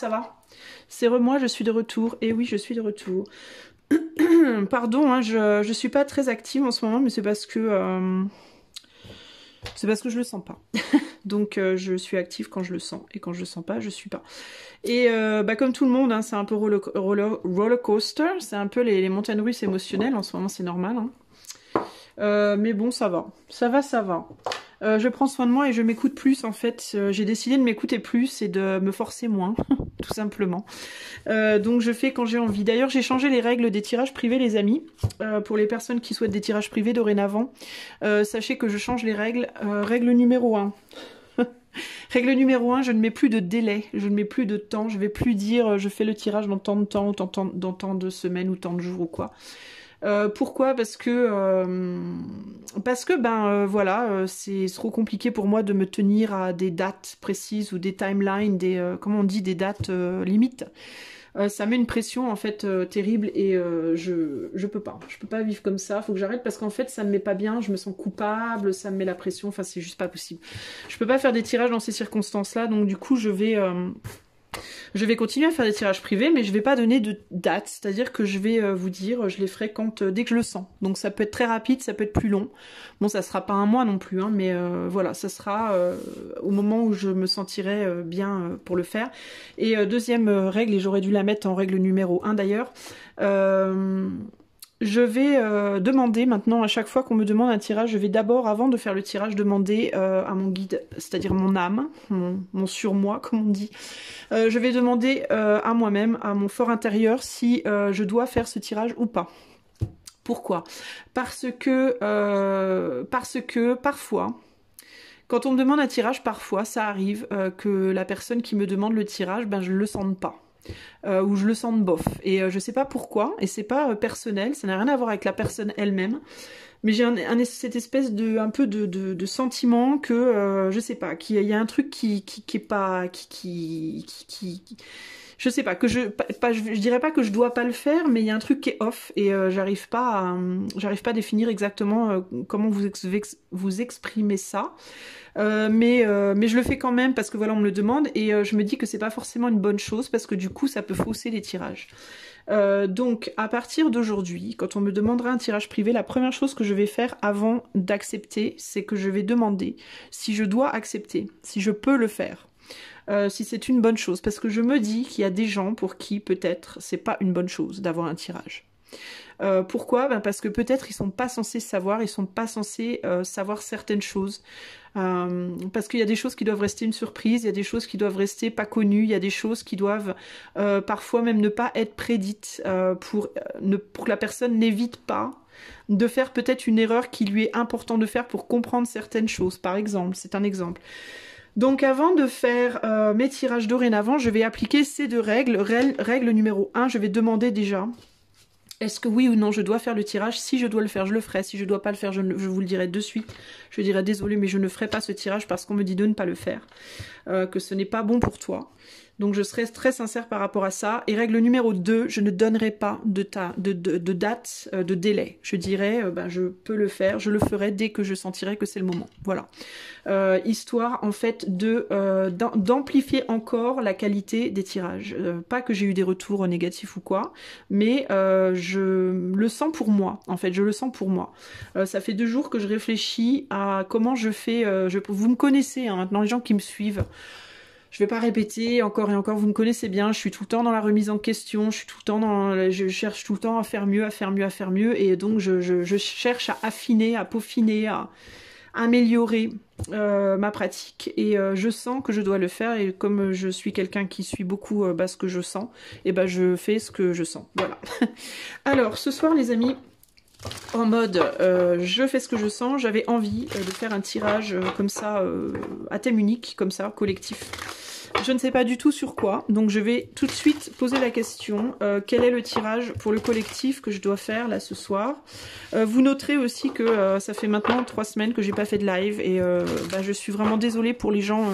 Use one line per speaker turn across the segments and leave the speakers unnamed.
ça va? C'est moi, je suis de retour. Et oui, je suis de retour. Pardon, hein, je suis pas très active en ce moment, mais c'est parce que je le sens pas. Donc je suis active quand je le sens, et quand je le sens pas, je suis pas. Et comme tout le monde, hein, c'est un peu roller coaster, c'est un peu les montagnes russes émotionnelles, en ce moment c'est normal. Hein. Mais bon, ça va. Ça va. Je prends soin de moi et je m'écoute plus en fait. J'ai décidé de m'écouter plus et de me forcer moins, tout simplement. Donc je fais quand j'ai envie. D'ailleurs, j'ai changé les règles des tirages privés, les amis. Pour les personnes qui souhaitent des tirages privés dorénavant, sachez que je change les règles. Règle numéro 1. Règle numéro 1, je ne mets plus de délai, je ne mets plus de temps, je vais plus dire je fais le tirage dans tant de temps, ou dans tant de semaines, ou tant de jours, ou quoi. Pourquoi? Parce que voilà, c'est trop compliqué pour moi de me tenir à des dates précises ou des timelines, comment on dit, des dates limites. Ça met une pression en fait terrible et je peux pas vivre comme ça, faut que j'arrête parce qu'en fait ça me met pas bien, je me sens coupable, ça me met la pression, enfin c'est juste pas possible. Je peux pas faire des tirages dans ces circonstances là, donc du coup je vais continuer à faire des tirages privés, mais je vais pas donner de date, c'est-à-dire que je vais vous dire, je les ferai dès que je le sens. Donc ça peut être très rapide, ça peut être plus long. Bon, ça sera pas un mois non plus, hein, mais voilà, ça sera au moment où je me sentirai bien pour le faire. Et deuxième règle, et j'aurais dû la mettre en règle numéro 1 d'ailleurs, je vais demander maintenant, à chaque fois qu'on me demande un tirage, je vais d'abord, avant de faire le tirage, demander à mon guide, c'est-à-dire mon âme, mon surmoi, comme on dit. Je vais demander à moi-même, à mon fort intérieur, si je dois faire ce tirage ou pas. Pourquoi? Parce que parfois, quand on me demande un tirage, parfois, ça arrive que la personne qui me demande le tirage, je le sente pas. Ou je le sens bof. Et je sais pas pourquoi, et c'est pas personnel, ça n'a rien à voir avec la personne elle-même, mais j'ai cette espèce de sentiment que, je sais pas, qu'il y a un truc qui est pas... je sais pas, je dirais pas que je dois pas le faire, mais il y a un truc qui est off, et j'arrive pas à définir exactement comment vous exprimer ça. Mais je le fais quand même parce que voilà, on me le demande et je me dis que c'est pas forcément une bonne chose parce que du coup ça peut fausser les tirages. Donc à partir d'aujourd'hui, quand on me demandera un tirage privé, la première chose que je vais faire avant d'accepter, c'est que je vais demander si je dois accepter, si je peux le faire. Si c'est une bonne chose, parce que je me dis qu'il y a des gens pour qui peut-être c'est pas une bonne chose d'avoir un tirage. Pourquoi? Parce que peut-être ils sont pas censés savoir, ils sont pas censés savoir certaines choses. Parce qu'il y a des choses qui doivent rester une surprise, il y a des choses qui doivent rester pas connues, il y a des choses qui doivent parfois même ne pas être prédites pour que la personne n'évite pas de faire peut-être une erreur qui lui est important de faire pour comprendre certaines choses, par exemple, c'est un exemple. Donc avant de faire mes tirages dorénavant, je vais appliquer ces deux règles. Règle numéro 1, je vais demander déjà, est-ce que oui ou non je dois faire le tirage? Si je dois le faire, je le ferai. Si je dois pas le faire, je vous le dirai de suite. Je dirai désolé, mais je ne ferai pas ce tirage parce qu'on me dit de ne pas le faire. Que ce n'est pas bon pour toi. Donc je serai très sincère par rapport à ça. Et règle numéro 2, je ne donnerai pas de date, de délai. Je dirai, je peux le faire, je le ferai dès que je sentirai que c'est le moment. Voilà. Histoire en fait d'amplifier encore la qualité des tirages. Pas que j'ai eu des retours négatifs ou quoi, mais je le sens pour moi. En fait, je le sens pour moi. Ça fait 2 jours que je réfléchis à comment je fais. Vous me connaissez hein, maintenant, les gens qui me suivent. Je vais pas répéter encore et encore, vous me connaissez bien, je suis tout le temps dans la remise en question, je cherche tout le temps à faire mieux, et donc je cherche à affiner, à peaufiner, à améliorer ma pratique, et je sens que je dois le faire, et comme je suis quelqu'un qui suit beaucoup ce que je sens, et je fais ce que je sens, voilà. Alors, ce soir les amis, en mode je fais ce que je sens, j'avais envie de faire un tirage comme ça, à thème unique, comme ça, collectif. Je ne sais pas du tout sur quoi, donc je vais tout de suite poser la question, quel est le tirage pour le collectif que je dois faire là ce soir. Vous noterez aussi que ça fait maintenant 3 semaines que j'ai pas fait de live, et je suis vraiment désolée pour les gens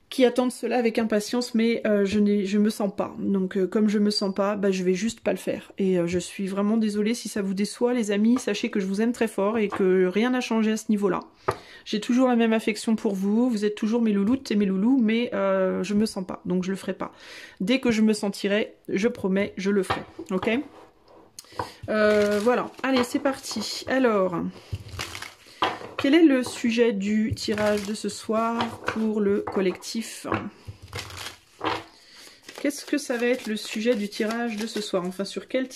qui attendent cela avec impatience, mais je me sens pas. Donc comme je me sens pas, bah, je vais juste pas le faire. Et je suis vraiment désolée si ça vous déçoit, les amis. Sachez que je vous aime très fort et que rien n'a changé à ce niveau-là. J'ai toujours la même affection pour vous, vous êtes toujours mes louloutes et mes loulous, mais je me sens pas, donc je le ferai pas. Dès que je me sentirai, je promets, je le ferai. Ok? Voilà, allez, c'est parti. Alors... quel est le sujet du tirage de ce soir pour le collectif? Qu'est-ce que ça va être le sujet du tirage de ce soir? Enfin, sur quel...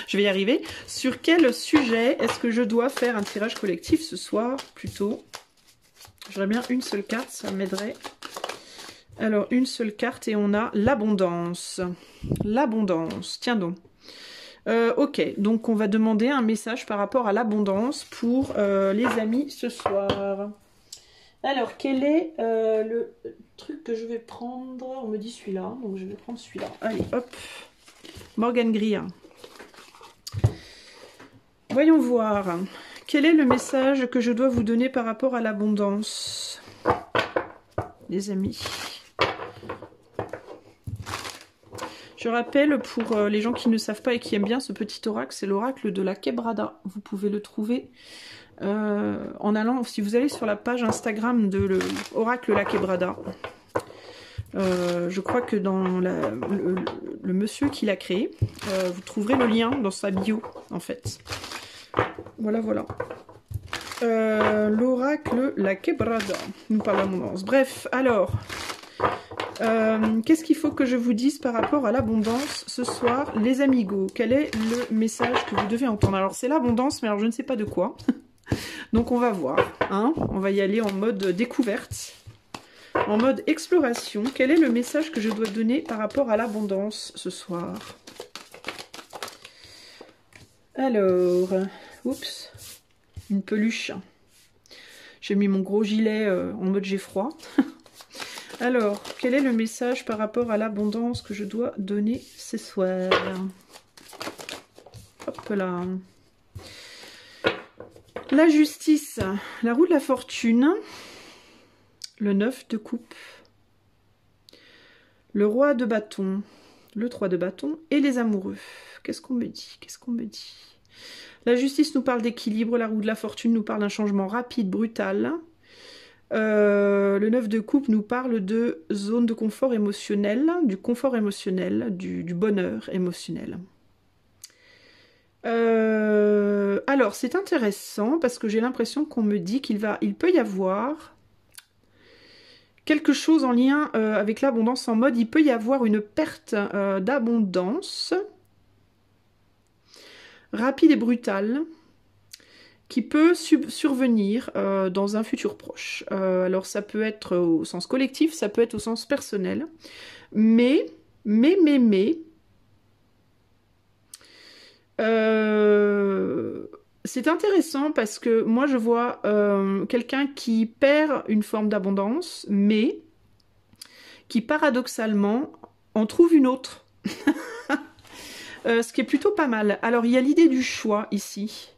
je vais y arriver. Sur quel sujet est-ce que je dois faire un tirage collectif ce soir, plutôt? J'aurais bien une seule carte, ça m'aiderait. Alors, une seule carte et on a l'abondance. L'abondance, tiens donc. Ok, donc on va demander un message par rapport à l'abondance pour les amis ce soir. Alors, quel est le truc que je vais prendre? On me dit celui-là, donc je vais prendre celui-là. Allez, hop. Morgane Greer. Voyons voir. Quel est le message que je dois vous donner par rapport à l'abondance, les amis? Je rappelle pour les gens qui ne savent pas et qui aiment bien ce petit oracle, c'est l'oracle de la Quebrada. Vous pouvez le trouver en allant, si vous allez sur la page Instagram de l'oracle La Quebrada. Je crois que dans le monsieur qui l'a créé, vous trouverez le lien dans sa bio, en fait. Voilà, voilà. L'oracle La Quebrada nous parle d'abondance. Bref, alors... qu'est-ce qu'il faut que je vous dise par rapport à l'abondance ce soir, les amigos? Quel est le message que vous devez entendre? Alors c'est l'abondance, mais alors je ne sais pas de quoi. Donc on va voir, hein, on va y aller en mode découverte, en mode exploration. Quel est le message que je dois donner par rapport à l'abondance ce soir? Alors, oups, une peluche. J'ai mis mon gros gilet en mode j'ai froid. Alors, quel est le message par rapport à l'abondance que je dois donner ce soir? Hop là. La justice, la roue de la fortune, le 9 de coupe, le roi de bâton, le 3 de bâton et les amoureux. Qu'est-ce qu'on me dit? Qu'est-ce qu'on me dit? La justice nous parle d'équilibre, la roue de la fortune nous parle d'un changement rapide, brutal. Le 9 de coupe nous parle de zone de confort émotionnel, du confort émotionnel, du bonheur émotionnel. Alors, c'est intéressant parce que j'ai l'impression qu'on me dit il peut y avoir quelque chose en lien avec l'abondance, en mode il peut y avoir une perte d'abondance rapide et brutale qui peut survenir dans un futur proche. Alors ça peut être au sens collectif, ça peut être au sens personnel, mais c'est intéressant parce que moi je vois quelqu'un qui perd une forme d'abondance, mais qui paradoxalement en trouve une autre. Ce qui est plutôt pas mal. Alors il y a l'idée du choix ici.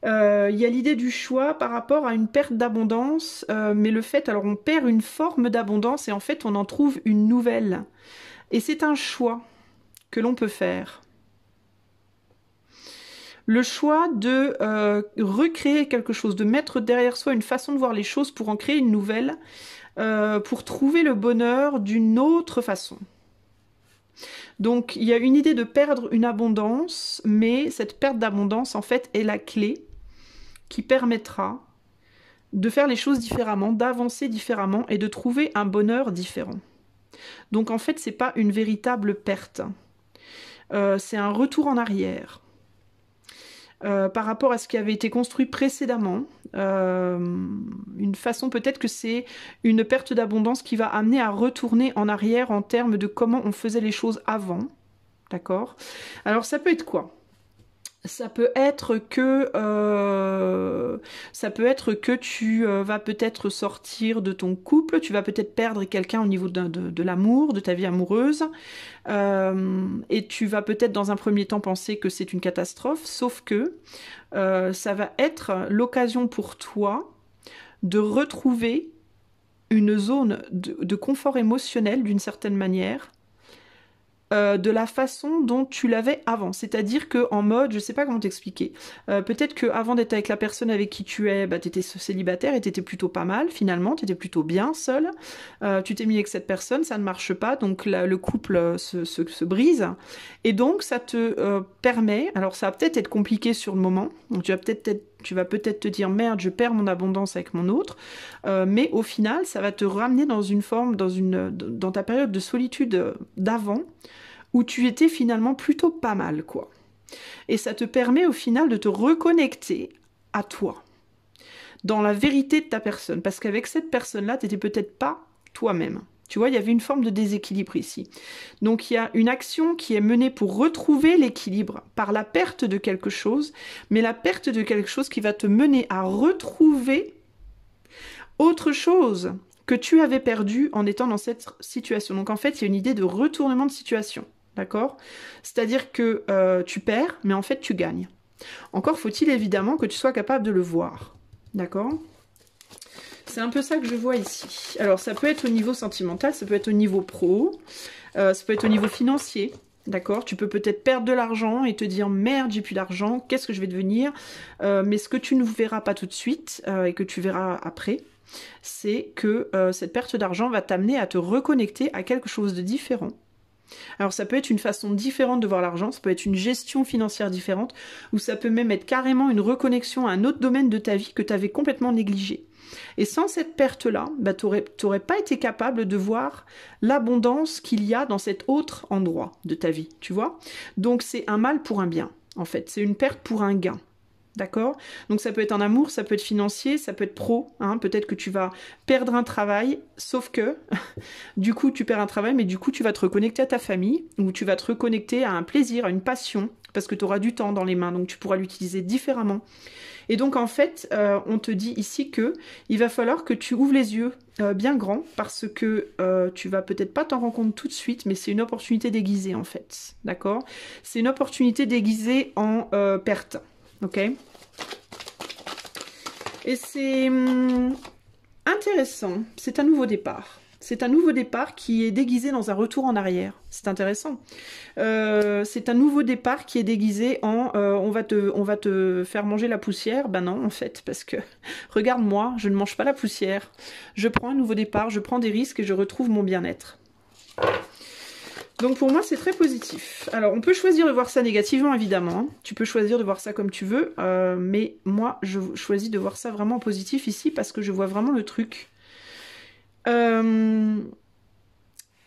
Il y a l'idée du choix par rapport à une perte d'abondance, mais le fait, alors on perd une forme d'abondance et en fait on en trouve une nouvelle. Et c'est un choix que l'on peut faire. Le choix de recréer quelque chose, de mettre derrière soi une façon de voir les choses pour en créer une nouvelle, pour trouver le bonheur d'une autre façon. Donc il y a une idée de perdre une abondance, mais cette perte d'abondance en fait est la clé qui permettra de faire les choses différemment, d'avancer différemment et de trouver un bonheur différent. Donc en fait c'est pas une véritable perte, c'est un retour en arrière. Par rapport à ce qui avait été construit précédemment, une façon peut-être que c'est une perte d'abondance qui va amener à retourner en arrière en termes de comment on faisait les choses avant, d'accord? Alors ça peut être quoi? Ça peut être que tu vas peut-être sortir de ton couple, tu vas peut-être perdre quelqu'un au niveau de l'amour, de ta vie amoureuse, et tu vas peut-être dans un premier temps penser que c'est une catastrophe, sauf que ça va être l'occasion pour toi de retrouver une zone de confort émotionnel d'une certaine manière, de la façon dont tu l'avais avant. C'est-à-dire que en mode, je sais pas comment t'expliquer, peut-être que avant d'être avec la personne avec qui tu es, bah, t'étais célibataire et t'étais plutôt pas mal, finalement, t'étais plutôt bien seul, tu t'es mis avec cette personne, ça ne marche pas, donc le couple se brise, et donc ça te permet, alors ça va peut-être être compliqué sur le moment, donc tu vas peut-être te dire merde, je perds mon abondance avec mon autre, mais au final, ça va te ramener dans une forme, dans ta période de solitude d'avant, où tu étais finalement plutôt pas mal, quoi. Et ça te permet au final de te reconnecter à toi, dans la vérité de ta personne, parce qu'avec cette personne-là, t'étais peut-être pas toi-même. Tu vois, il y avait une forme de déséquilibre ici. Donc il y a une action qui est menée pour retrouver l'équilibre par la perte de quelque chose, mais la perte de quelque chose qui va te mener à retrouver autre chose que tu avais perdu en étant dans cette situation. Donc en fait, il y a une idée de retournement de situation, d'accord? C'est-à-dire que tu perds, mais en fait tu gagnes. Encore faut-il évidemment que tu sois capable de le voir, d'accord? C'est un peu ça que je vois ici. Alors ça peut être au niveau sentimental, ça peut être au niveau pro, ça peut être au niveau financier, d'accord? Tu peux peut-être perdre de l'argent et te dire merde, j'ai plus d'argent, qu'est-ce que je vais devenir? Mais ce que tu ne verras pas tout de suite et que tu verras après, c'est que cette perte d'argent va t'amener à te reconnecter à quelque chose de différent. Alors ça peut être une façon différente de voir l'argent, ça peut être une gestion financière différente, ou ça peut même être carrément une reconnexion à un autre domaine de ta vie que tu avais complètement négligé. Et sans cette perte-là, bah, tu n'aurais pas été capable de voir l'abondance qu'il y a dans cet autre endroit de ta vie, tu vois? Donc c'est un mal pour un bien, en fait. C'est une perte pour un gain. D'accord? Donc ça peut être en amour, ça peut être financier, ça peut être pro, hein. Peut-être que tu vas perdre un travail, sauf que du coup tu perds un travail, mais du coup tu vas te reconnecter à ta famille, ou tu vas te reconnecter à un plaisir, à une passion, parce que tu auras du temps dans les mains, donc tu pourras l'utiliser différemment. Et donc en fait, on te dit ici que il va falloir que tu ouvres les yeux bien grands, parce que tu vas peut-être pas t'en rendre compte tout de suite, mais c'est une opportunité déguisée en fait, d'accord? C'est une opportunité déguisée en perte, ok? Et c'est intéressant, c'est un nouveau départ. C'est un nouveau départ qui est déguisé dans un retour en arrière. C'est intéressant. C'est un nouveau départ qui est déguisé en on va te faire manger la poussière. Ben non, en fait, parce que regarde-moi, je ne mange pas la poussière. Je prends un nouveau départ, je prends des risques et je retrouve mon bien-être. Donc pour moi, c'est très positif. Alors, on peut choisir de voir ça négativement, évidemment. Hein. Tu peux choisir de voir ça comme tu veux. Mais moi, je choisis de voir ça vraiment positif ici parce que je vois vraiment le truc.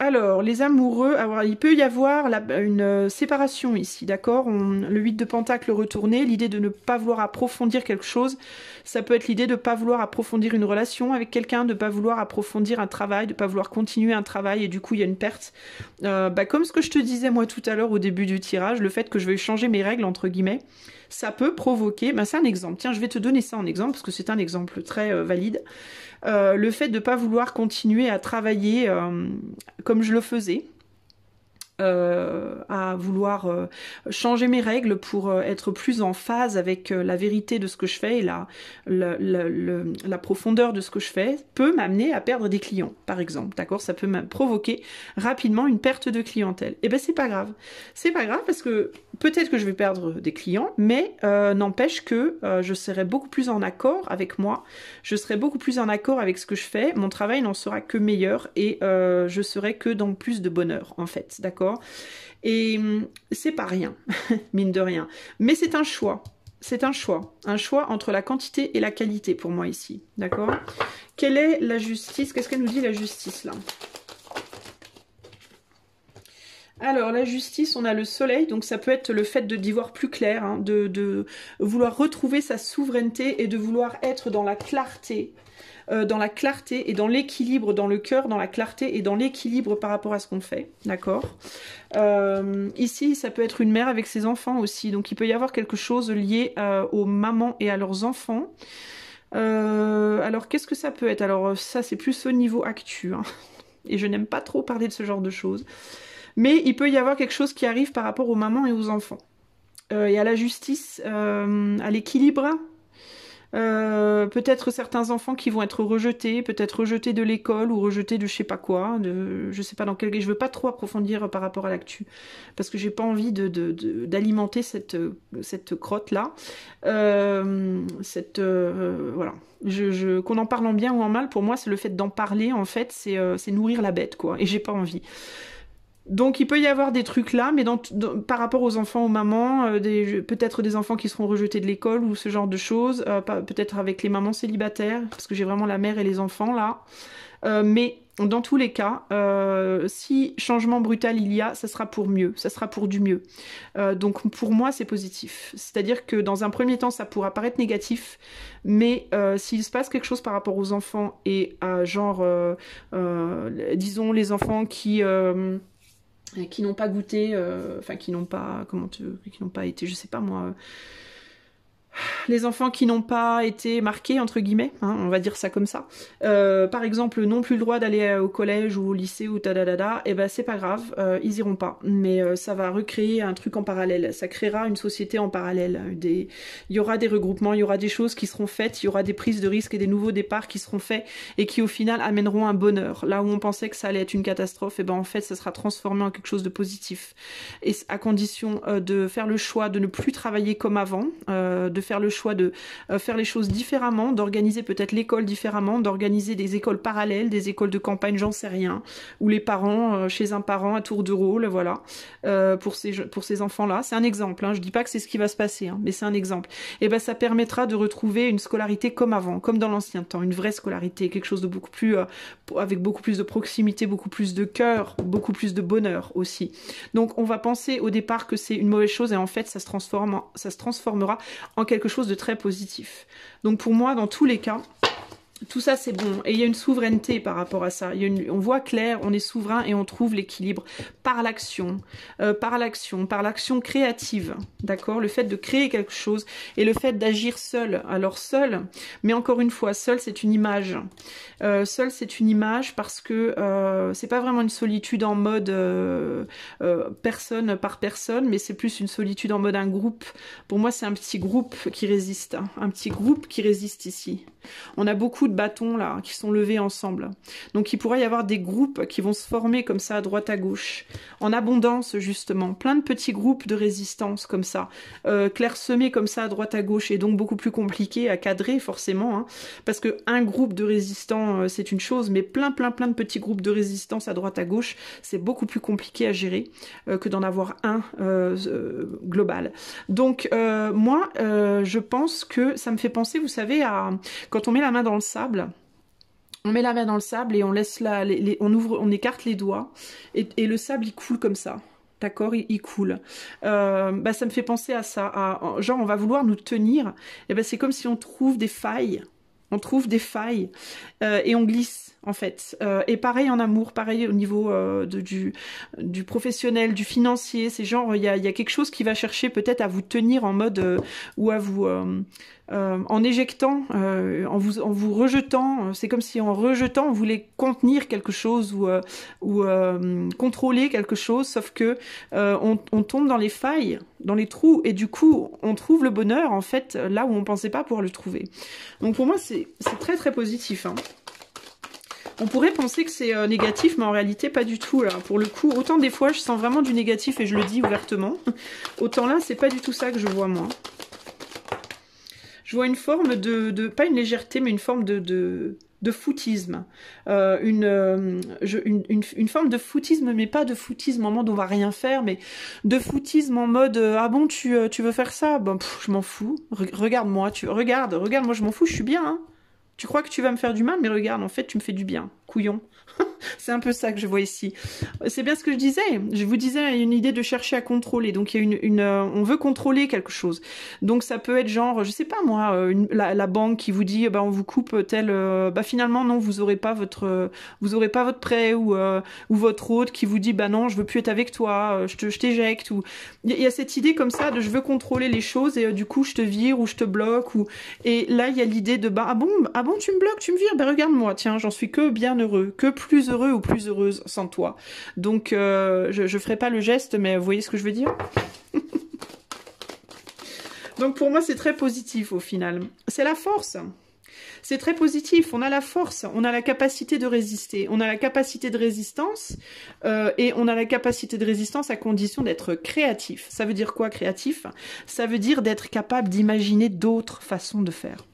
Alors, les amoureux, alors, il peut y avoir une séparation ici, d'accord? Le 8 de Pentacle retourné, l'idée de ne pas vouloir approfondir quelque chose, ça peut être l'idée de ne pas vouloir approfondir une relation avec quelqu'un, de ne pas vouloir approfondir un travail, de ne pas vouloir continuer un travail, et du coup il y a une perte. Comme ce que je te disais moi tout à l'heure au début du tirage, le fait que je vais changer mes règles, entre guillemets, ça peut provoquer, c'est un exemple, tiens je vais te donner ça en exemple, parce que c'est un exemple très valide. Le fait de ne pas vouloir continuer à travailler comme je le faisais, à vouloir changer mes règles pour être plus en phase avec la vérité de ce que je fais et la profondeur de ce que je fais, peut m'amener à perdre des clients, par exemple, d'accord? Ça peut même provoquer rapidement une perte de clientèle. Et ben c'est pas grave. C'est pas grave parce que peut-être que je vais perdre des clients, mais n'empêche que je serai beaucoup plus en accord avec moi, je serai beaucoup plus en accord avec ce que je fais, mon travail n'en sera que meilleur et je serai que dans plus de bonheur, en fait, d'accord? Et c'est pas rien, mine de rien. Mais c'est un choix. C'est un choix entre la quantité et la qualité pour moi ici, d'accord? Quelle est la justice? Qu'est-ce qu'elle nous dit la justice là? Alors, la justice, on a le soleil, donc ça peut être le fait d'y voir plus clair, hein, de vouloir retrouver sa souveraineté et de vouloir être dans la clarté et dans l'équilibre, dans le cœur, dans la clarté et dans l'équilibre par rapport à ce qu'on fait, d'accord? Ici, ça peut être une mère avec ses enfants aussi, donc il peut y avoir quelque chose lié aux mamans et à leurs enfants. Alors, qu'est-ce que ça peut être? Alors, ça, c'est plus au niveau actu, hein, et je n'aime pas trop parler de ce genre de choses. Mais il peut y avoir quelque chose qui arrive par rapport aux mamans et aux enfants. Et à la justice, à l'équilibre, Peut-être certains enfants qui vont être rejetés, peut-être rejetés de l'école ou rejetés de je sais pas quoi, je sais pas dans quel... Je veux pas trop approfondir par rapport à l'actu, parce que j'ai pas envie d'alimenter cette crotte-là. Voilà. Qu'on en parle en bien ou en mal, pour moi, c'est le fait d'en parler, en fait, c'est nourrir la bête, quoi, et j'ai pas envie. Donc il peut y avoir des trucs là, mais par rapport aux enfants, aux mamans, peut-être des enfants qui seront rejetés de l'école ou ce genre de choses, peut-être avec les mamans célibataires, parce que j'ai vraiment la mère et les enfants là. Mais dans tous les cas, si changement brutal il y a, ça sera pour mieux, ça sera pour du mieux. Donc pour moi c'est positif. C'est-à-dire que dans un premier temps ça pourra paraître négatif, mais s'il se passe quelque chose par rapport aux enfants et à genre, disons les enfants qui n'ont pas goûté, enfin qui n'ont pas, qui n'ont pas été, je sais pas moi, les enfants qui n'ont pas été marqués, entre guillemets, hein, on va dire ça comme ça, par exemple, n'ont plus le droit d'aller au collège ou au lycée ou tadadada, et ben c'est pas grave, ils iront pas. Mais ça va recréer un truc en parallèle, ça créera une société en parallèle. Il y aura des regroupements, il y aura des choses qui seront faites, il y aura des prises de risques et des nouveaux départs qui seront faits et qui au final amèneront un bonheur. Là où on pensait que ça allait être une catastrophe, et ben en fait ça sera transformé en quelque chose de positif. Et à condition de faire le choix de ne plus travailler comme avant, de faire le choix de faire les choses différemment, d'organiser peut-être l'école différemment, d'organiser des écoles parallèles, des écoles de campagne, j'en sais rien, où les parents, chez un parent à tour de rôle, voilà, pour ces enfants-là. C'est un exemple, hein, je dis pas que c'est ce qui va se passer, hein, mais c'est un exemple. Et ben ça permettra de retrouver une scolarité comme avant, comme dans l'ancien temps, une vraie scolarité, quelque chose de beaucoup plus, avec beaucoup plus de proximité, beaucoup plus de cœur, beaucoup plus de bonheur aussi. Donc on va penser au départ que c'est une mauvaise chose et en fait ça se transformera en quelque chose de très positif. Donc pour moi, dans tous les cas, tout ça c'est bon, et il y a une souveraineté par rapport à ça. On voit clair, on est souverain et on trouve l'équilibre par l'action, par l'action créative, d'accord. Le fait de créer quelque chose et le fait d'agir seul. Alors seul, mais encore une fois, seul c'est une image. Seul c'est une image parce que c'est pas vraiment une solitude en mode personne par personne, mais c'est plus une solitude en mode un groupe. Pour moi c'est un petit groupe qui résiste, hein. Un petit groupe qui résiste ici. On a beaucoup de bâtons là qui sont levés ensemble. Donc il pourrait y avoir des groupes qui vont se former comme ça à droite à gauche, en abondance justement, plein de petits groupes de résistance comme ça, clairsemés comme ça à droite à gauche, et donc beaucoup plus compliqué à cadrer forcément, hein, parce que un groupe de résistants c'est une chose, mais plein de petits groupes de résistance à droite à gauche, c'est beaucoup plus compliqué à gérer que d'en avoir un global. Donc moi je pense que ça me fait penser, vous savez, à quand on met la main dans le sable, on met la main dans le sable et on laisse on écarte les doigts et le sable il coule comme ça. D'accord, il coule. Bah, ça me fait penser à ça. Genre, on va vouloir nous tenir. Et ben, c'est comme si on trouve des failles. On trouve des failles et on glisse, en fait. Et pareil en amour, pareil au niveau du professionnel, du financier. C'est genre, il y a quelque chose qui va chercher peut-être à vous tenir en mode ou à vous... en éjectant, en vous rejetant, c'est comme si en rejetant on voulait contenir quelque chose ou contrôler quelque chose, sauf que on tombe dans les failles, dans les trous, et du coup on trouve le bonheur en fait là où on pensait pas pouvoir le trouver. Donc pour moi c'est très très positif, hein. On pourrait penser que c'est négatif, mais en réalité pas du tout là. Pour le coup, autant des fois je sens vraiment du négatif et je le dis ouvertement, autant là c'est pas du tout ça que je vois moi. Je vois une forme pas une légèreté, mais une forme de foutisme. Une forme de foutisme, mais pas de foutisme en mode on va rien faire, mais de foutisme en mode ah bon, tu veux faire ça? Bon, je m'en fous. Regarde-moi, regarde, moi je m'en fous, je suis bien, hein. Tu crois que tu vas me faire du mal, mais regarde, en fait, tu me fais du bien. Couillon. C'est un peu ça que je vois ici. C'est bien ce que je disais. Je vous disais, il y a une idée de chercher à contrôler. Donc, il y a on veut contrôler quelque chose. Donc, ça peut être genre, je sais pas moi, la banque qui vous dit, bah, on vous coupe tel, bah, finalement, non, vous aurez pas votre prêt ou votre hôte qui vous dit, bah, non, je veux plus être avec toi, je t'éjecte. Ou il y a cette idée comme ça de je veux contrôler les choses et du coup, je te vire ou je te bloque et là, il y a l'idée de, bah, ah bon, tu me bloques, tu me vires, bah, regarde-moi, tiens, j'en suis que bien heureux, que plus heureux ou plus heureuse sans toi. Donc, je ferai pas le geste, mais vous voyez ce que je veux dire? Donc pour moi, c'est très positif au final. C'est la force. C'est très positif, on a la force, on a la capacité de résister, on a la capacité de résistance et on a la capacité de résistance à condition d'être créatif. Ça veut dire quoi créatif? Ça veut dire d'être capable d'imaginer d'autres façons de faire.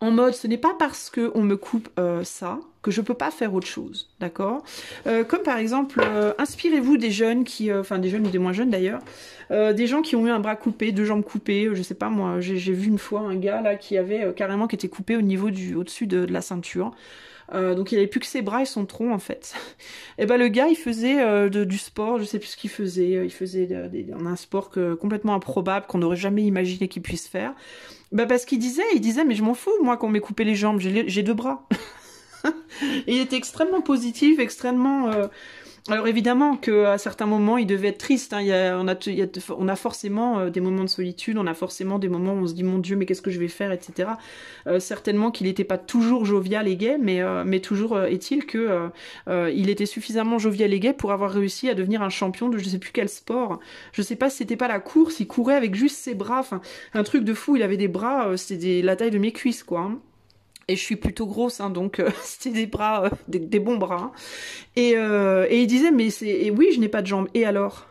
En mode, ce n'est pas parce qu'on me coupe ça que je peux pas faire autre chose, d'accord? Comme par exemple, inspirez-vous des jeunes qui, enfin des jeunes ou des moins jeunes d'ailleurs, des gens qui ont eu un bras coupé, deux jambes coupées, je sais pas moi, j'ai vu une fois un gars là qui avait carrément qui était coupé au niveau au-dessus de la ceinture. Donc il avait plus que ses bras et son tronc en fait. Et ben le gars il faisait du sport, je sais plus ce qu'il faisait, il faisait un sport complètement improbable qu'on n'aurait jamais imaginé qu'il puisse faire. Bah parce qu'il disait mais je m'en fous moi qu'on m'ait coupé les jambes, j'ai deux bras. Et il était extrêmement positif, extrêmement alors évidemment qu'à certains moments, il devait être triste. Hein. On a forcément des moments de solitude, on a forcément des moments où on se dit « Mon Dieu, mais qu'est-ce que je vais faire ?» etc. Certainement qu'il n'était pas toujours jovial et gai, mais toujours est-il que il était suffisamment jovial et gai pour avoir réussi à devenir un champion de je sais plus quel sport. Je sais pas si c'était pas la course, il courait avec juste ses bras, enfin un truc de fou, il avait des bras, c'était la taille de mes cuisses quoi. Hein. Et je suis plutôt grosse, hein, donc c'était des bras, des bons bras. Hein. Et il disait, mais oui, je n'ai pas de jambes. Et alors?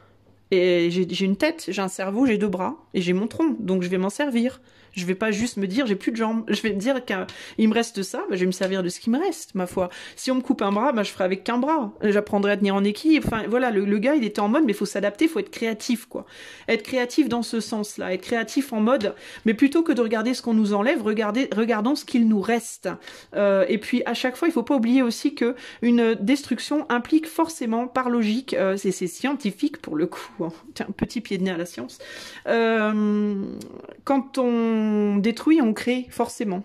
Et j'ai une tête, j'ai un cerveau, j'ai deux bras, et j'ai mon tronc, donc je vais m'en servir. Je vais pas juste me dire j'ai plus de jambes. Je vais me dire qu'il me reste ça, bah, je vais me servir de ce qui me reste, ma foi. Si on me coupe un bras, bah, je ferai avec qu'un bras. J'apprendrai à tenir en équipe. Enfin, voilà, le gars, il était en mode, mais il faut s'adapter, il faut être créatif, quoi. Être créatif dans ce sens-là. Être créatif en mode, mais plutôt que de regarder ce qu'on nous enlève, regardons ce qu'il nous reste. Et puis, à chaque fois, il faut pas oublier aussi que une destruction implique forcément, par logique, c'est scientifique pour le coup. Hein. Tiens, petit pied de nez à la science. Quand on détruit, on crée forcément.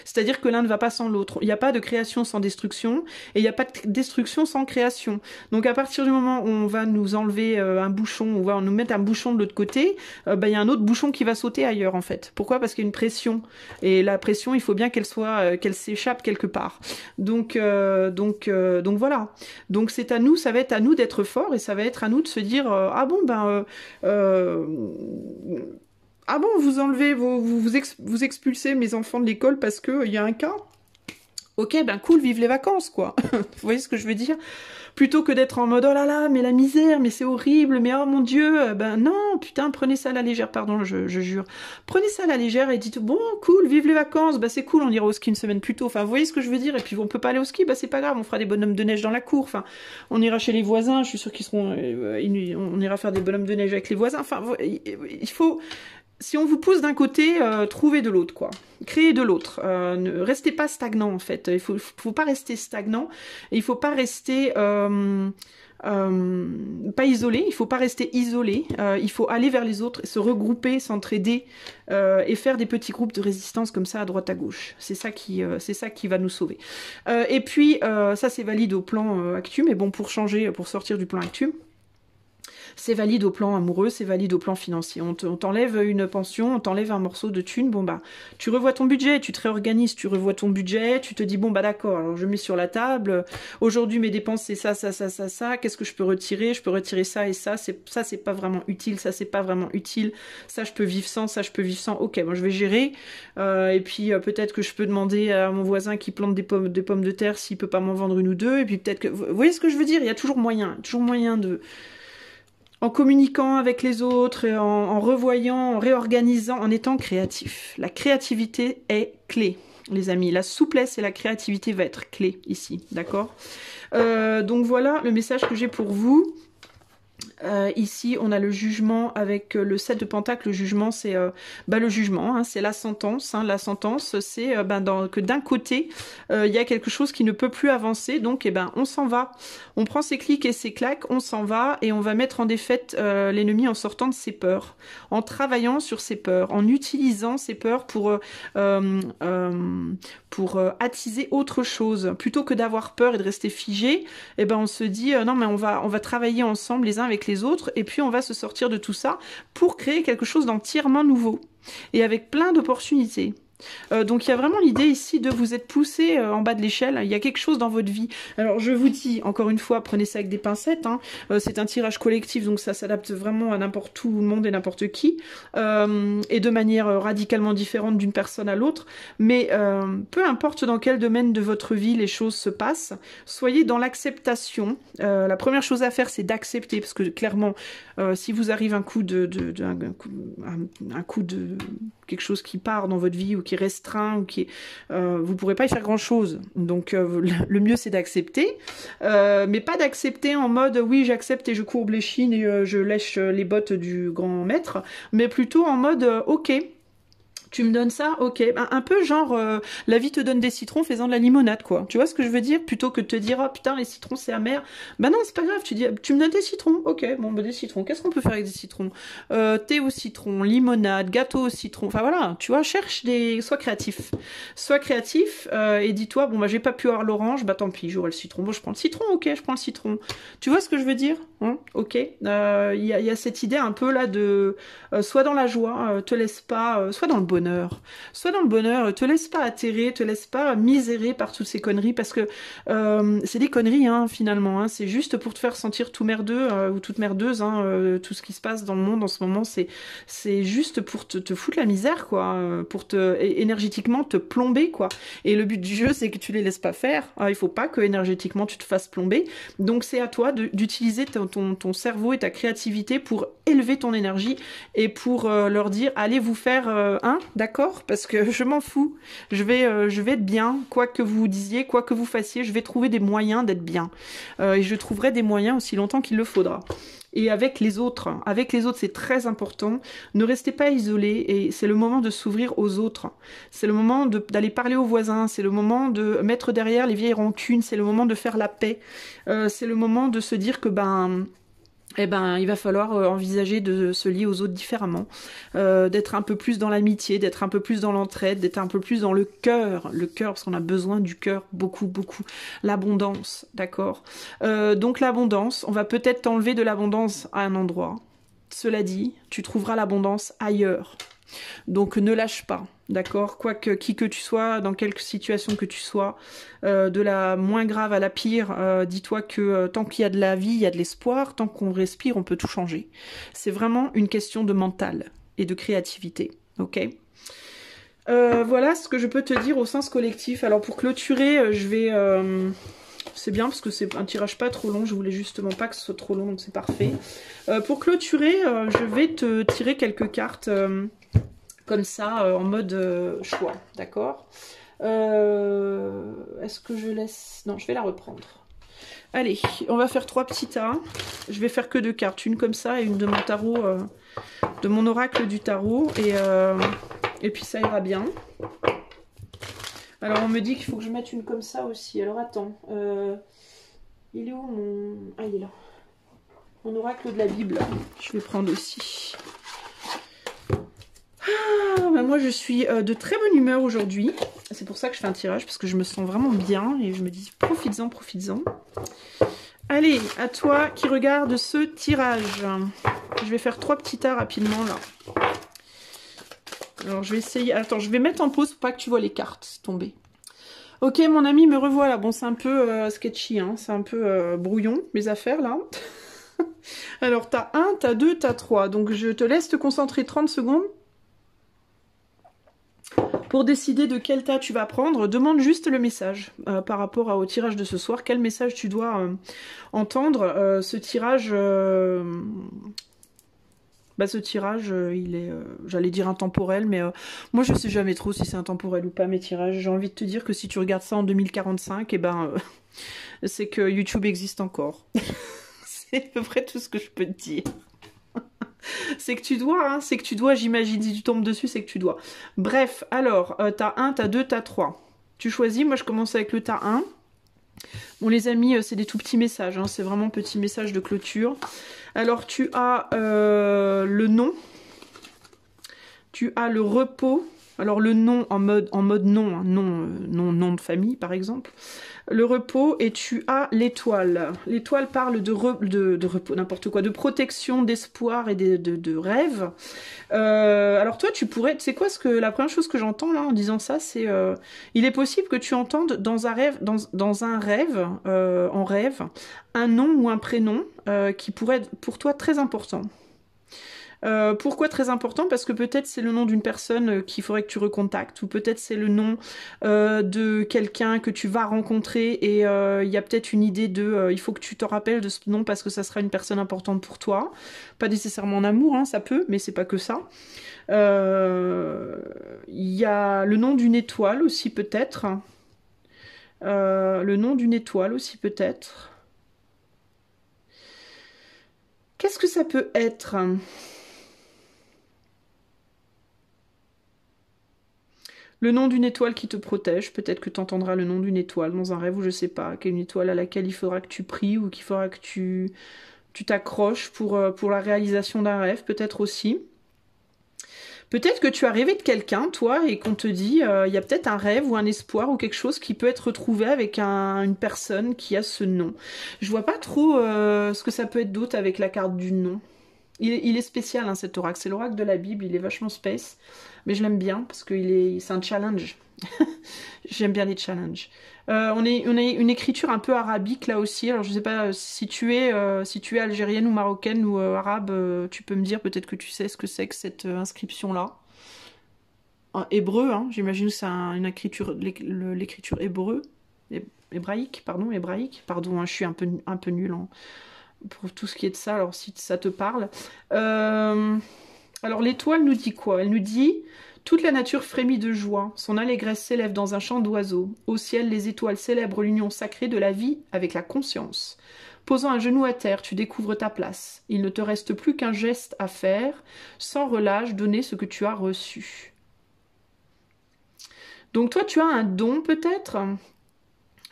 C'est-à-dire que l'un ne va pas sans l'autre. Il n'y a pas de création sans destruction et il n'y a pas de destruction sans création. Donc à partir du moment où on va nous enlever un bouchon, on va nous mettre un bouchon de l'autre côté, il y a un autre bouchon qui va sauter ailleurs en fait. Pourquoi? Parce qu'il y a une pression. Et la pression, il faut bien qu'elle s'échappe quelque part. Donc voilà. Donc c'est à nous, ça va être à nous d'être forts et ça va être à nous de se dire ah bon ah bon, vous enlevez, vous expulsez mes enfants de l'école parce que y a un cas? Ok, ben cool, vive les vacances, quoi. Vous voyez ce que je veux dire? Plutôt que d'être en mode, oh là là, mais la misère, mais c'est horrible, mais oh mon Dieu, ben non, putain, prenez ça à la légère, pardon, je jure. Prenez ça à la légère et dites, bon, cool, vive les vacances, bah c'est cool, on ira au ski une semaine plus tôt. Enfin, vous voyez ce que je veux dire? Et puis on peut pas aller au ski, bah c'est pas grave, on fera des bonhommes de neige dans la cour. Enfin, on ira chez les voisins, je suis sûre qu'ils seront, on ira faire des bonhommes de neige avec les voisins. Enfin, il faut... Si on vous pousse d'un côté, trouvez de l'autre, quoi. Créez de l'autre. Ne restez pas stagnant, en fait. Il faut pas rester stagnant. Il faut pas rester pas isolé. Il faut pas rester isolé. Il faut aller vers les autres, se regrouper, s'entraider et faire des petits groupes de résistance comme ça à droite à gauche. C'est ça qui va nous sauver. Et puis ça c'est valide au plan actu, mais bon pour sortir du plan actu. C'est valide au plan amoureux, c'est valide au plan financier. On t'enlève une pension, on t'enlève un morceau de thune, bon bah, tu revois ton budget, tu te réorganises, tu revois ton budget, tu te dis bon bah d'accord, alors je mets sur la table, aujourd'hui mes dépenses c'est ça, qu'est-ce que je peux retirer? Je peux retirer ça et ça c'est pas vraiment utile, ça c'est pas vraiment utile, ça je peux vivre sans, ok, bon je vais gérer, et puis peut-être que je peux demander à mon voisin qui plante des pommes de terre s'il peut pas m'en vendre une ou deux, et puis peut-être que, vous voyez ce que je veux dire? Il y a toujours moyen de... En communiquant avec les autres, en revoyant, en réorganisant, en étant créatif. La créativité est clé, les amis. La souplesse et la créativité va être clé ici, d'accord? Donc voilà le message que j'ai pour vous. Ici, on a le jugement avec le 7 de Pentacle. Le jugement, c'est le jugement, hein, c'est la sentence. Hein, la sentence, c'est que d'un côté, il y a quelque chose qui ne peut plus avancer. Donc, on s'en va. On prend ses clics et ses claques, on s'en va et on va mettre en défaite l'ennemi en sortant de ses peurs, en travaillant sur ses peurs, en utilisant ses peurs pour attiser autre chose. Plutôt que d'avoir peur et de rester figé, on se dit non mais on va travailler ensemble les uns avec les autres et puis on va se sortir de tout ça pour créer quelque chose d'entièrement nouveau et avec plein d'opportunités. Donc il y a vraiment l'idée ici de vous être poussé en bas de l'échelle. Il y a quelque chose dans votre vie. Alors je vous dis, encore une fois, prenez ça avec des pincettes. Hein. C'est un tirage collectif, donc ça s'adapte vraiment à n'importe tout le monde et n'importe qui. Et de manière radicalement différente d'une personne à l'autre. Mais peu importe dans quel domaine de votre vie les choses se passent, soyez dans l'acceptation. La première chose à faire, c'est d'accepter. Parce que clairement, si vous arrive un coup de quelque chose qui part dans votre vie ou qui est restreint ou qui vous pourrez pas y faire grand chose. Donc le mieux c'est d'accepter, mais pas d'accepter en mode oui j'accepte et je courbe les chines et je lèche les bottes du grand maître, mais plutôt en mode ok. Tu me donnes ça, ok. Un peu genre, la vie te donne des citrons, fais-en de la limonade, quoi. Tu vois ce que je veux dire? Plutôt que de te dire, oh putain, les citrons, c'est amer. Bah non, c'est pas grave, tu dis, tu me donnes des citrons, ok, bon, bah des citrons. Qu'est-ce qu'on peut faire avec des citrons? Thé au citron, limonade, gâteau au citron. Enfin voilà, tu vois, cherche des... Sois créatif. Sois créatif et dis-toi, bon, bah j'ai pas pu avoir l'orange, bah tant pis, j'aurai le citron. Bon, je prends le citron, ok, je prends le citron. Tu vois ce que je veux dire? Hein, ok. Il y a cette idée un peu là de... soit dans la joie, te laisse pas... soit dans le bonheur. Sois dans le bonheur, te laisse pas atterrer, te laisse pas misérer par toutes ces conneries, parce que c'est des conneries hein, finalement, hein, c'est juste pour te faire sentir tout merdeux ou toute merdeuse, hein, tout ce qui se passe dans le monde en ce moment, c'est juste pour te foutre la misère, quoi, pour énergétiquement te plomber, quoi. Et le but du jeu, c'est que tu les laisses pas faire, il faut pas que énergétiquement tu te fasses plomber, donc c'est à toi d'utiliser ton cerveau et ta créativité pour élever ton énergie et pour leur dire, allez vous faire un d'accord, parce que je m'en fous. Je vais être bien, quoi que vous disiez, quoi que vous fassiez, je vais trouver des moyens d'être bien. Et je trouverai des moyens aussi longtemps qu'il le faudra. Et avec les autres, c'est très important. Ne restez pas isolés et c'est le moment de s'ouvrir aux autres. C'est le moment d'aller parler aux voisins, c'est le moment de mettre derrière les vieilles rancunes, c'est le moment de faire la paix. C'est le moment de se dire que il va falloir envisager de se lier aux autres différemment, d'être un peu plus dans l'amitié, d'être un peu plus dans l'entraide, d'être un peu plus dans le cœur, parce qu'on a besoin du cœur, beaucoup, beaucoup. L'abondance, d'accord. Donc l'abondance, on va peut-être t'enlever de l'abondance à un endroit. Cela dit, tu trouveras l'abondance ailleurs. Donc ne lâche pas, d'accord, qui que tu sois, dans quelque situation que tu sois, de la moins grave à la pire, dis-toi que tant qu'il y a de la vie, il y a de l'espoir, tant qu'on respire, on peut tout changer. C'est vraiment une question de mental et de créativité, ok. Voilà ce que je peux te dire au sens collectif. Alors pour clôturer, je vais... c'est bien parce que c'est un tirage pas trop long, je voulais justement pas que ce soit trop long, donc c'est parfait. Pour clôturer, je vais te tirer quelques cartes comme ça, en mode choix, d'accord. Est-ce que je laisse... Non, je vais la reprendre. Allez, on va faire 3 petits tas. Je vais faire que 2 cartes, une comme ça et une de mon tarot, de mon oracle du tarot, et puis ça ira bien. Alors on me dit qu'il faut que je mette une comme ça aussi. Alors attends, il est où mon... Ah il est là. Mon oracle de la Bible. Je vais prendre aussi. Ah, bah moi je suis de très bonne humeur aujourd'hui. C'est pour ça que je fais un tirage, parce que je me sens vraiment bien et je me dis profites-en, profites-en. Allez, à toi qui regarde ce tirage. Je vais faire 3 petits tas rapidement là. Alors je vais essayer... Attends, je vais mettre en pause pour pas que tu vois les cartes tomber. Ok mon ami, me revoilà. Bon c'est un peu sketchy, hein. C'est un peu brouillon mes affaires là. Alors t'as 1, t'as 2, t'as 3. Donc je te laisse te concentrer 30 secondes. Pour décider de quel tas tu vas prendre, demande juste le message par rapport au tirage de ce soir. Quel message tu dois entendre. Ce tirage... ce tirage, il est, j'allais dire intemporel, mais moi je sais jamais trop si c'est intemporel ou pas mes tirages. J'ai envie de te dire que si tu regardes ça en 2045, c'est que YouTube existe encore. C'est à peu près tout ce que je peux te dire. C'est que tu dois, j'imagine, si tu tombes dessus, c'est que tu dois. Bref, alors, t'as 1, t'as 2, t'as 3. Tu choisis, moi je commence avec le tas 1. Bon les amis, c'est des tout petits messages, hein, c'est vraiment petit message de clôture. Alors tu as le nom, tu as le repos, alors le nom en mode nom, hein, nom de famille par exemple. Le repos et tu as l'étoile. L'étoile parle de repos, n'importe quoi, de protection, d'espoir et de rêve. Alors toi, tu pourrais, tu sais quoi, la première chose que j'entends là en disant ça, c'est, il est possible que tu entendes dans un rêve, dans un rêve, en rêve, un nom ou un prénom qui pourrait être pour toi très important. Pourquoi très important? Parce que peut-être c'est le nom d'une personne qu'il faudrait que tu recontactes, ou peut-être c'est le nom de quelqu'un que tu vas rencontrer et il y a peut-être une idée de il faut que tu te rappelles de ce nom parce que ça sera une personne importante pour toi. Pas nécessairement en amour, hein, ça peut, mais c'est pas que ça. Il y a le nom d'une étoile aussi peut-être. Le nom d'une étoile aussi peut-être. Qu'est-ce que ça peut être? Le nom d'une étoile qui te protège, peut-être que tu entendras le nom d'une étoile dans un rêve ou je sais pas, quelle une étoile à laquelle il faudra que tu pries ou qu'il faudra que tu t'accroches pour la réalisation d'un rêve, peut-être aussi. Peut-être que tu as rêvé de quelqu'un, toi, et qu'on te dit, il y a peut-être un rêve ou un espoir ou quelque chose qui peut être retrouvé avec une personne qui a ce nom. Je vois pas trop ce que ça peut être d'autre avec la carte du nom. Il est spécial, hein, cet oracle. C'est l'oracle de la Bible, il est vachement space. Mais je l'aime bien parce que c'est un challenge. J'aime bien les challenges. On a une écriture un peu arabique là aussi. Alors je sais pas si tu es algérienne ou marocaine ou arabe, tu peux me dire peut-être que tu sais ce que c'est que cette inscription là. En hébreu, hein, j'imagine que c'est une écriture, l'écriture hébraïque, pardon, hein, je suis un peu nulle pour tout ce qui est de ça. Alors si ça te parle. Alors l'étoile nous dit quoi? Elle nous dit « Toute la nature frémit de joie, son allégresse s'élève dans un chant d'oiseaux. Au ciel, les étoiles célèbrent l'union sacrée de la vie avec la conscience. Posant un genou à terre, tu découvres ta place. Il ne te reste plus qu'un geste à faire, sans relâche donner ce que tu as reçu. » Donc toi, tu as un don peut-être,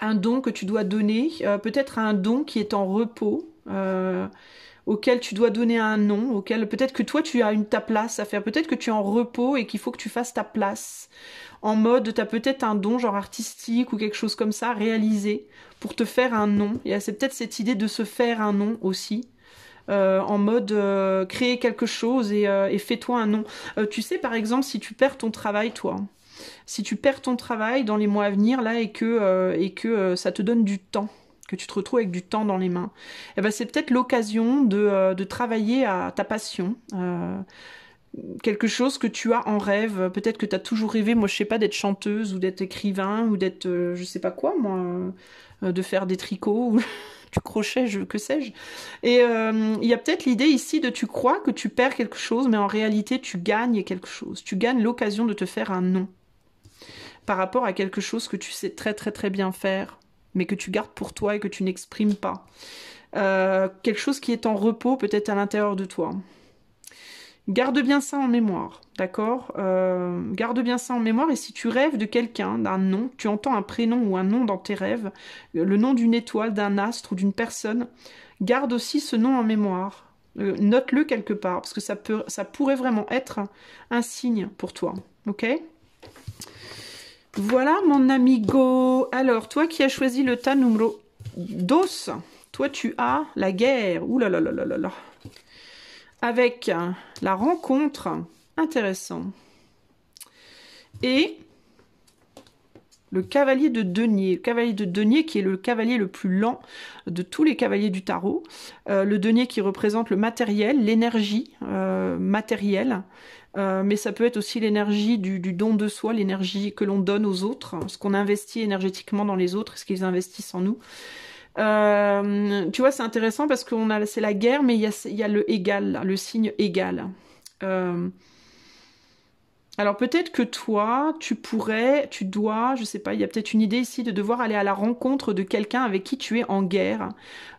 un don que tu dois donner, peut-être un don qui est en repos, auquel tu dois donner un nom, auquel peut-être que toi tu as ta place à faire, peut-être que tu es en repos et qu'il faut que tu fasses ta place. En mode, tu as peut-être un don genre artistique ou quelque chose comme ça réalisé pour te faire un nom. Et c'est peut-être cette idée de se faire un nom aussi. En mode créer quelque chose et fais-toi un nom. Tu sais par exemple si tu perds ton travail toi, si tu perds ton travail dans les mois à venir là et que ça te donne du temps, que tu te retrouves avec du temps dans les mains, eh ben c'est peut-être l'occasion de travailler à ta passion, quelque chose que tu as en rêve. Peut-être que tu as toujours rêvé, moi je sais pas, d'être chanteuse ou d'être écrivain ou d'être je sais pas quoi moi, de faire des tricots ou du crochet, que sais-je. Et il y a peut-être l'idée ici de tu crois que tu perds quelque chose, mais en réalité tu gagnes quelque chose. Tu gagnes l'occasion de te faire un nom par rapport à quelque chose que tu sais très très très bien faire, mais que tu gardes pour toi et que tu n'exprimes pas. Quelque chose qui est en repos peut-être à l'intérieur de toi. Garde bien ça en mémoire, d'accord? Garde bien ça en mémoire, et si tu rêves de quelqu'un, d'un nom, tu entends un prénom ou un nom dans tes rêves, le nom d'une étoile, d'un astre ou d'une personne, garde aussi ce nom en mémoire. Note-le quelque part, parce que ça pourrait vraiment être un signe pour toi, ok? Voilà mon amigo. Alors, toi qui as choisi le tas numéro 2, toi tu as la guerre. Ouh là là là là là là. Avec la rencontre, intéressant. Et le cavalier de denier. Le cavalier de denier qui est le cavalier le plus lent de tous les cavaliers du tarot. Le denier qui représente le matériel, l'énergie matérielle. Mais ça peut être aussi l'énergie du don de soi, l'énergie que l'on donne aux autres, ce qu'on investit énergétiquement dans les autres, ce qu'ils investissent en nous. Tu vois, c'est intéressant parce que c'est la guerre, mais il y a le égal, le signe égal. Alors peut-être que toi, tu dois, je sais pas, il y a peut-être une idée ici de devoir aller à la rencontre de quelqu'un avec qui tu es en guerre,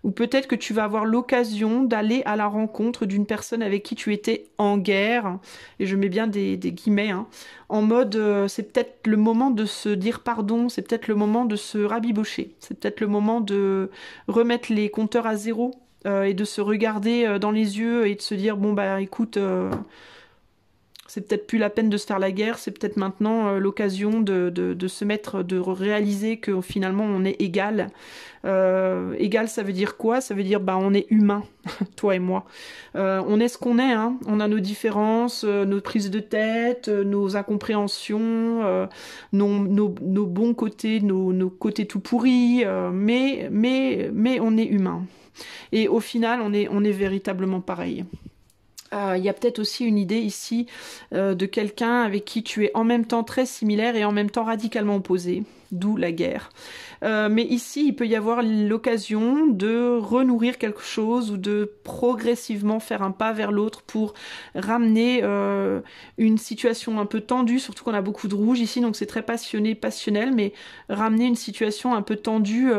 ou peut-être que tu vas avoir l'occasion d'aller à la rencontre d'une personne avec qui tu étais en guerre, et je mets bien des guillemets, hein, en mode, c'est peut-être le moment de se dire pardon, c'est peut-être le moment de se rabibocher, c'est peut-être le moment de remettre les compteurs à zéro, et de se regarder dans les yeux et de se dire, bon bah écoute... C'est peut-être plus la peine de se faire la guerre, c'est peut-être maintenant l'occasion de se mettre, de réaliser que finalement on est égal. Égal, ça veut dire quoi? Ça veut dire bah on est humain, toi et moi. On est ce qu'on est, hein. On a nos différences, nos prises de tête, nos incompréhensions, nos bons côtés, nos côtés tout pourris, mais on est humain. Et au final, on est véritablement pareil. Il y a peut-être aussi une idée ici de quelqu'un avec qui tu es en même temps très similaire et en même temps radicalement opposé, d'où la guerre. Mais ici, il peut y avoir l'occasion de renourrir quelque chose ou de progressivement faire un pas vers l'autre pour ramener une situation un peu tendue, surtout qu'on a beaucoup de rouge ici, donc c'est très passionné, passionnel, mais ramener une situation un peu tendue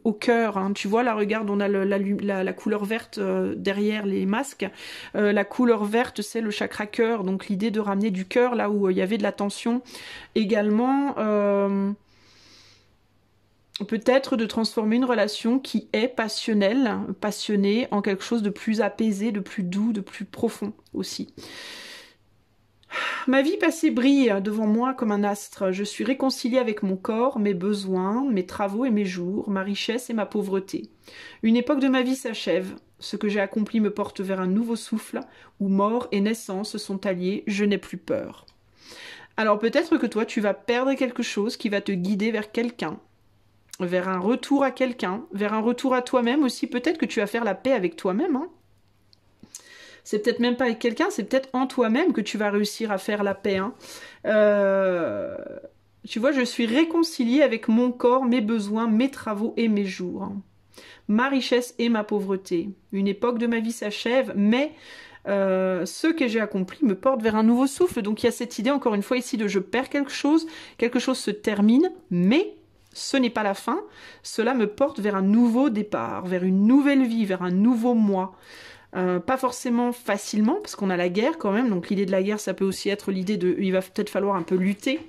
au cœur. Hein. Tu vois, là, regarde, on a la couleur verte derrière les masques. La couleur verte, c'est le chakra cœur, donc l'idée de ramener du cœur là où il y avait de la tension. Également... peut-être de transformer une relation qui est passionnelle, passionnée, en quelque chose de plus apaisé, de plus doux, de plus profond aussi. Ma vie passée brille devant moi comme un astre. Je suis réconciliée avec mon corps, mes besoins, mes travaux et mes jours, ma richesse et ma pauvreté. Une époque de ma vie s'achève. Ce que j'ai accompli me porte vers un nouveau souffle, où mort et naissance sont alliés, je n'ai plus peur. Alors peut-être que toi, tu vas perdre quelque chose qui va te guider vers quelqu'un, vers un retour à quelqu'un, vers un retour à toi-même aussi. Peut-être que tu vas faire la paix avec toi-même. Hein. C'est peut-être même pas avec quelqu'un, c'est peut-être en toi-même que tu vas réussir à faire la paix. Hein. Tu vois, je suis réconciliée avec mon corps, mes besoins, mes travaux et mes jours. Hein. Ma richesse et ma pauvreté. Une époque de ma vie s'achève, mais... ce que j'ai accompli me porte vers un nouveau souffle. Donc il y a cette idée, encore une fois, ici de je perds quelque chose se termine, mais ce n'est pas la fin. Cela me porte vers un nouveau départ, vers une nouvelle vie, vers un nouveau moi. Pas forcément facilement, parce qu'on a la guerre quand même, donc l'idée de la guerre, ça peut aussi être l'idée de... il va peut-être falloir un peu lutter.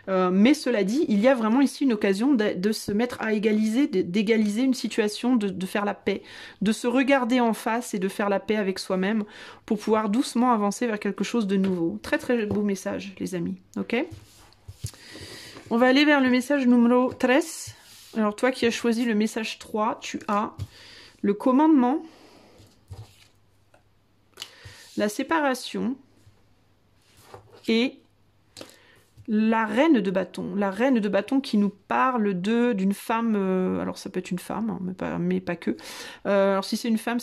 Mais cela dit, il y a vraiment ici une occasion de se mettre à égaliser, d'égaliser une situation, de faire la paix, de se regarder en face et de faire la paix avec soi-même pour pouvoir doucement avancer vers quelque chose de nouveau. Très très beau message, les amis. Ok ? On va aller vers le message numéro 13. Alors toi qui as choisi le message 3, tu as le commandement, la séparation et la reine de bâton. La reine de bâton qui nous parle d'une femme, alors ça peut être une femme, hein, mais pas que. Alors si c'est une femme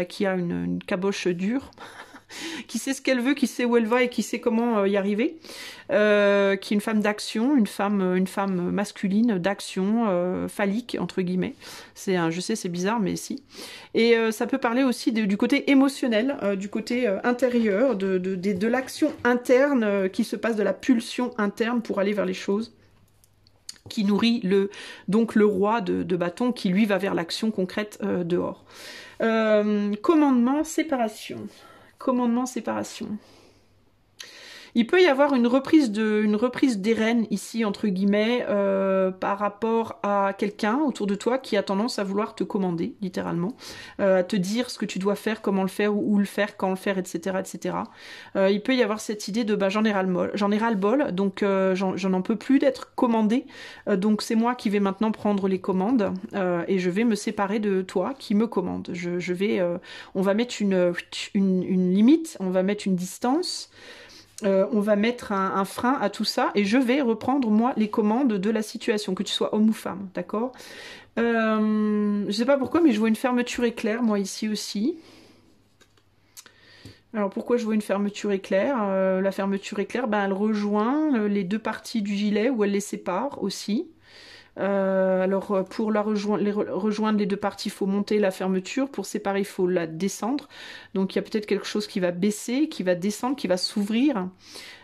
qui a une caboche dure, qui sait ce qu'elle veut, qui sait où elle va et qui sait comment y arriver, qui est une femme d'action, une femme masculine d'action, phallique entre guillemets. Je sais, c'est bizarre, mais si. Et ça peut parler aussi du côté émotionnel, du côté intérieur, de l'action interne qui se passe, de la pulsion interne pour aller vers les choses, qui nourrit donc le roi de bâton qui lui va vers l'action concrète dehors. Commandement, séparation. Commandement, séparation. Il peut y avoir une reprise des rênes ici, entre guillemets, par rapport à quelqu'un autour de toi qui a tendance à vouloir te commander, littéralement, à te dire ce que tu dois faire, comment le faire, où le faire, quand le faire, etc. etc. Il peut y avoir cette idée de j'en ai ras-le-bol, donc j'en en peux plus d'être commandé, donc c'est moi qui vais maintenant prendre les commandes et je vais me séparer de toi qui me commande. On va mettre une limite, on va mettre une distance. On va mettre un frein à tout ça et je vais reprendre moi les commandes de la situation, que tu sois homme ou femme, d'accord? Je sais pas pourquoi, mais je vois une fermeture éclair moi ici aussi. Alors pourquoi je vois une fermeture éclair? La fermeture éclair, elle rejoint les deux parties du gilet ou elle les sépare aussi. Alors pour rejoindre les deux parties, il faut monter la fermeture. Pour séparer, il faut la descendre. Donc il y a peut-être quelque chose qui va baisser, qui va descendre, qui va s'ouvrir.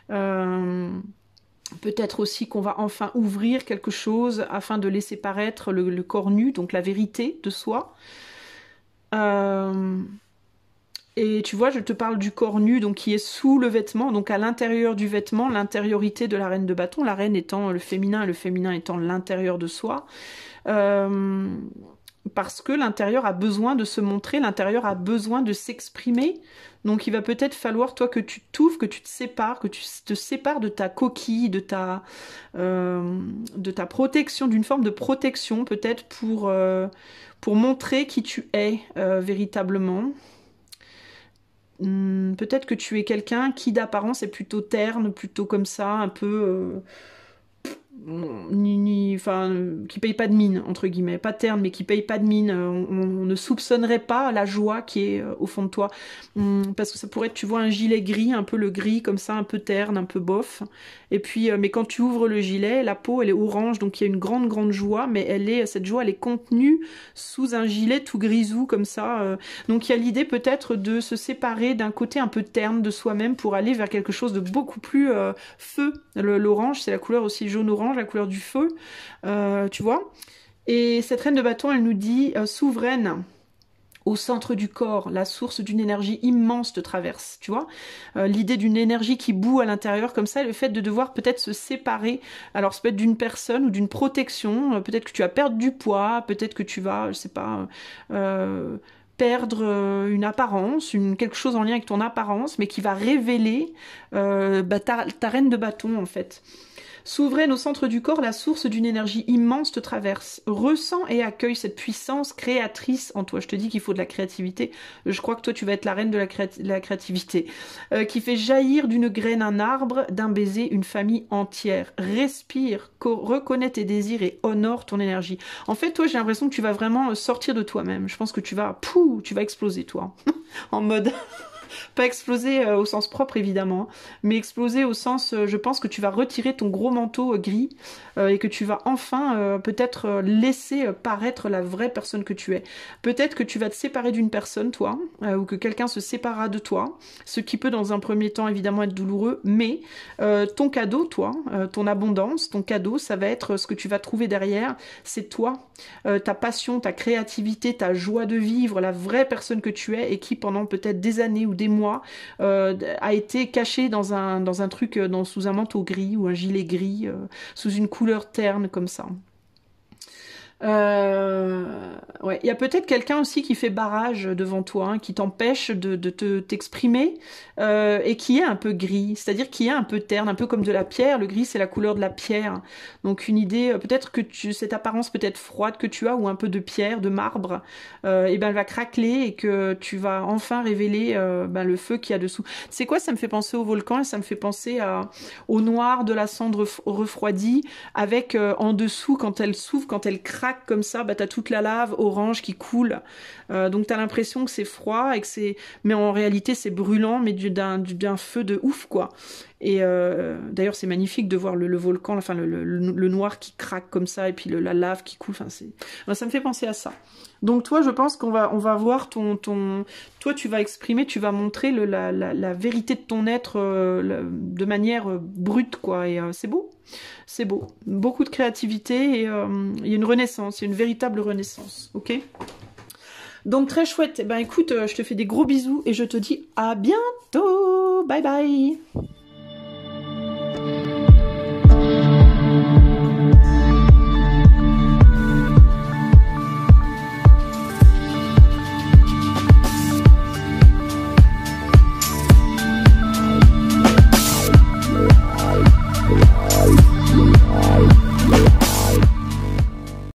Peut-être aussi qu'on va enfin ouvrir quelque chose afin de laisser paraître le corps nu, donc la vérité de soi. Et tu vois, je te parle du corps nu, donc qui est sous le vêtement, donc à l'intérieur du vêtement, l'intériorité de la reine de bâton, la reine étant le féminin et le féminin étant l'intérieur de soi. parce que l'intérieur a besoin de se montrer, l'intérieur a besoin de s'exprimer. Donc il va peut-être falloir, toi, que tu t'ouvres, que tu te sépares, de ta coquille, de ta protection, d'une forme de protection, peut-être pour montrer qui tu es véritablement. Peut-être que tu es quelqu'un qui d'apparence est plutôt terne, plutôt comme ça, un peu... enfin, qui paye pas de mine, entre guillemets, pas terne, mais qui paye pas de mine. On ne soupçonnerait pas la joie qui est au fond de toi. Parce que ça pourrait être, tu vois, un gilet gris, un peu le gris, comme ça, un peu terne, un peu bof. Et puis, mais quand tu ouvres le gilet, la peau, elle est orange, donc il y a une grande, grande joie, mais cette joie, elle est contenue sous un gilet tout grisou, comme ça. Donc il y a l'idée peut-être de se séparer d'un côté un peu terne de soi-même pour aller vers quelque chose de beaucoup plus feu. L'orange, c'est la couleur aussi jaune-orange, la couleur du feu, tu vois. Et cette reine de bâton, elle nous dit souveraine au centre du corps, la source d'une énergie immense te traverse, tu vois. L'idée d'une énergie qui bout à l'intérieur comme ça, le fait de devoir peut-être se séparer, alors ça peut être d'une personne ou d'une protection, peut-être que tu vas perdre du poids, peut-être que tu vas, je sais pas... perdre une apparence, quelque chose en lien avec ton apparence, mais qui va révéler ta reine de bâton, en fait. Souveraine au centre du corps, la source d'une énergie immense te traverse. Ressens et accueille cette puissance créatrice en toi. Je te dis qu'il faut de la créativité. Je crois que toi, tu vas être la reine de la créativité. Qui fait jaillir d'une graine un arbre, d'un baiser une famille entière. Respire, reconnais tes désirs et honore ton énergie. En fait, toi, j'ai l'impression que tu vas vraiment sortir de toi-même. Je pense que tu vas exploser, toi. En mode... Pas exploser au sens propre évidemment, mais exploser au sens, je pense que tu vas retirer ton gros manteau gris et que tu vas enfin peut-être laisser paraître la vraie personne que tu es. Peut-être que tu vas te séparer d'une personne, toi, ou que quelqu'un se séparera de toi, ce qui peut dans un premier temps évidemment être douloureux, mais ton cadeau, toi, ton abondance, ton cadeau, ça va être ce que tu vas trouver derrière, c'est toi, ta passion, ta créativité, ta joie de vivre, la vraie personne que tu es et qui pendant peut-être des années ou des mois a été caché dans un truc, sous un manteau gris ou un gilet gris, sous une couleur terne comme ça. Ouais, il y a peut-être quelqu'un aussi qui fait barrage devant toi, hein, qui t'empêche de t'exprimer et qui est un peu gris, c'est-à-dire qui est un peu terne, un peu comme de la pierre. Le gris, c'est la couleur de la pierre. Donc une idée, peut-être que cette apparence peut-être froide que tu as ou un peu de pierre, de marbre, et ben elle va craqueler et que tu vas enfin révéler le feu qu'il y a dessous. C'est quoi? Ça me fait penser au volcan et ça me fait penser au noir de la cendre refroidie avec en dessous quand elle s'ouvre, quand elle craque comme ça, bah t'as toute la lave orange qui coule. Donc t'as l'impression que c'est froid et que mais en réalité c'est brûlant, mais d'un feu de ouf quoi. Et d'ailleurs c'est magnifique de voir le volcan, enfin le noir qui craque comme ça et puis la lave qui coule. Enfin ça me fait penser à ça. Donc toi je pense qu'on va voir toi tu vas exprimer, tu vas montrer la vérité de ton être de manière brute quoi. Et c'est beau. C'est beau. Beaucoup de créativité et il y a une renaissance, il y a une véritable renaissance. Ok ? Donc très chouette. Eh ben écoute, je te fais des gros bisous et je te dis à bientôt. Bye bye.